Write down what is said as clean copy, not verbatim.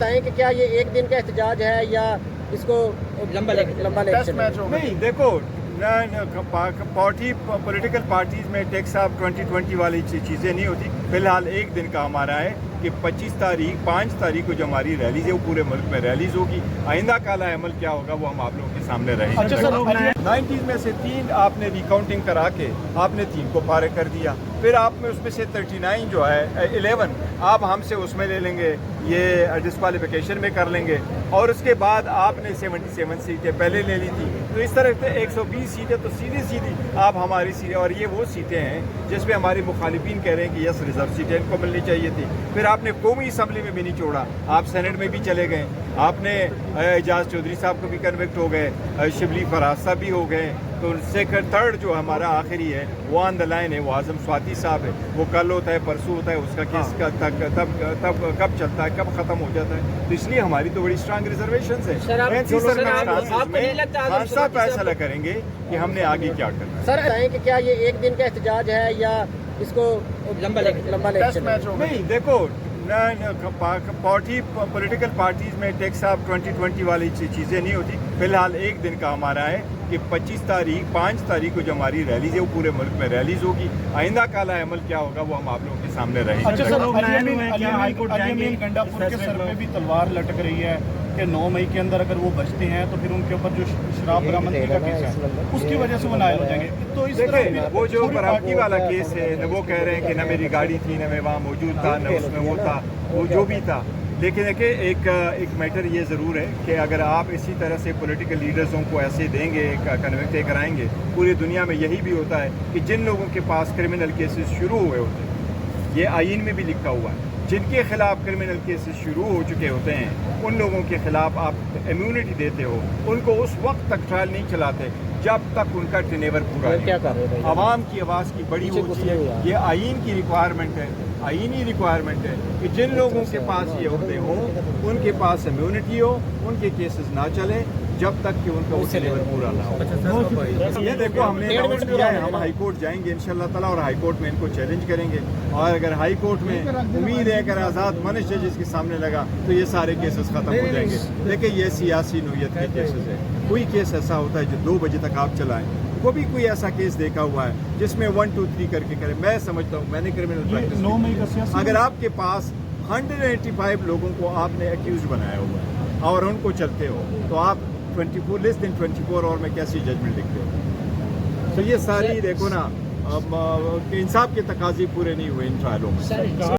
بتائیں کہ کیا یہ ایک دن کا احتجاج ہے یا اس کو لمبا لے نہیں دیکھو پولیٹیکل پارٹیز میں ٹیکس آف 2020 والی چیزیں نہیں ہوتی. فی الحال ایک دن کا ہمارا ہے کہ 5 تاریخ کو جو ہماری ریلیز ہے وہ پورے ملک میں ریلیز ہوگی. آئندہ کالا عمل کیا ہوگا وہ ہم آپ لوگوں کے سامنے رہیں گے. 90s میں سے 3 آپ نے ریکاؤنٹنگ کرا کے آپ نے 3 کو فارغ کر دیا. پھر آپ میں اس میں سے 39 جو ہے 11 آپ ہم سے اس میں لے لیں گے, یہ ڈسکوالیفیکیشن میں کر لیں گے, اور اس کے بعد آپ نے 77 سیٹیں پہلے لے لی تھی. تو اس طرح سے 120 سیٹیں تو سیدھی آپ ہماری سیٹیں, اور یہ وہ سیٹیں ہیں جس پہ ہمارے مخالفین کہہ رہے ہیں کہ یس ریزرو سیٹیں ان کو ملنی چاہیے تھی. پھر آپ نے قومی اسمبلی میں بھی نہیں چھوڑا, آپ سینٹ میں بھی چلے گئے. آپ نے اعجاز چودھری صاحب کو بھی کنوکٹ ہو گئے, شبلی فراز صاحب بھی ہو گئے. تو تھرڈ جو ہمارا آخری ہے وہ آن دا لائن ہے, وہ اعظم سواتی صاحب ہے. وہ کل ہوتا ہے, پرسوں ہوتا ہے, اس کا کیس تب کب چلتا ہے, کب ختم ہو جاتا ہے. تو اس لیے ہماری تو بڑی اسٹرانگ ریزرویشنز ہیں. ایسی سرکمسٹانسز میں خان صاحب فیصلہ کریں گے کہ ہم نے آگے کیا کرنا ہے. سر بتائیں کہ کیا یہ ایک دن کا احتجاج ہے یا اس کو لمبا لے نہیں دیکھو پولیٹیکل پارٹیز میں ٹیکس آف 2020 والی چیزیں نہیں ہوتی. فی الحال ایک دن کا ہمارا ہے کہ 5 تاریخ کو جو ہماری ریلیز ہے وہ پورے ملک میں ریلیز ہوگی. آئندہ کالا عمل کیا ہوگا وہ ہم آپ لوگوں کے سامنے رہیں گے. گنڈا پور کے سر پہ بھی تلوار لٹک رہی ہے کہ 9 مئی کے اندر اگر وہ بچتے ہیں تو پھر ان کے اوپر جو شراب برآمدگی کا کیس ہے اس کی وجہ سے وہ نائل ہو جائیں گے. تو اس دیکھیں وہ جو برآمدگی والا کیس ہے, نہ وہ کہہ رہے ہیں کہ نہ میری گاڑی تھی, نہ میں وہاں موجود تھا, نہ اس میں وہ تھا, وہ جو بھی تھا. لیکن دیکھیں ایک میٹر یہ ضرور ہے کہ اگر آپ اسی طرح سے پولیٹیکل لیڈرزوں کو ایسے دیں گے, کنوکٹ کرائیں گے, پوری دنیا میں یہی بھی ہوتا ہے کہ جن لوگوں کے پاس کرمنل کیسز شروع ہوئے ہوتے ہیں, یہ آئین میں بھی لکھا ہوا ہے, جن کے خلاف کرمنل کیسز شروع ہو چکے ہوتے ہیں ان لوگوں کے خلاف آپ امیونٹی دیتے ہو. ان کو اس وقت تک ٹرائل نہیں چلاتے جب تک ان کا ٹینیور پورا ہے. عوام کی آواز کی بڑی ہوتی ہے. یہ آئین کی ریکوائرمنٹ ہے, آئینی ریکوائرمنٹ ہے کہ جن لوگوں کے پاس یہ عہدے ہوں ان کے پاس امیونٹی ہو, ان کے کیسز نہ چلیں جب تک کہ ان کا وہ ٹینیور پورا نہ ہو. یہ دیکھو ہم نے اناؤنس کیا ہے, ہم ہائی کورٹ جائیں گے انشاءاللہ تعالیٰ, اور ہائی کورٹ میں ان کو چیلنج کریں گے. اور اگر ہائی کورٹ میں امید ہے اگر آزاد منش ججز کے سامنے لگا تو یہ سارے کیسز ختم ہو جائیں گے. دیکھیں یہ سیاسی نوعیت کے کیسز ہیں. کوئی کیس ایسا ہوتا ہے جو 2 بجے تک آپ چلائیں, وہ بھی کوئی ایسا کیس دیکھا ہوا ہے جس میں 1 2 3 کر کے کرے. میں سمجھتا ہوں, میں نے کرمنل پریکٹس, اگر آپ کے پاس 185 لوگوں کو آپ نے ایکیوزڈ بنایا ہوا ہے اور ان کو چلتے ہو تو آپ 24 اور میں کیسی ججمنٹ لکھتے ہو. تو یہ ساری دیکھو نا, انصاف کے تقاضے پورے نہیں ہوئے ان ٹرائلوں میں.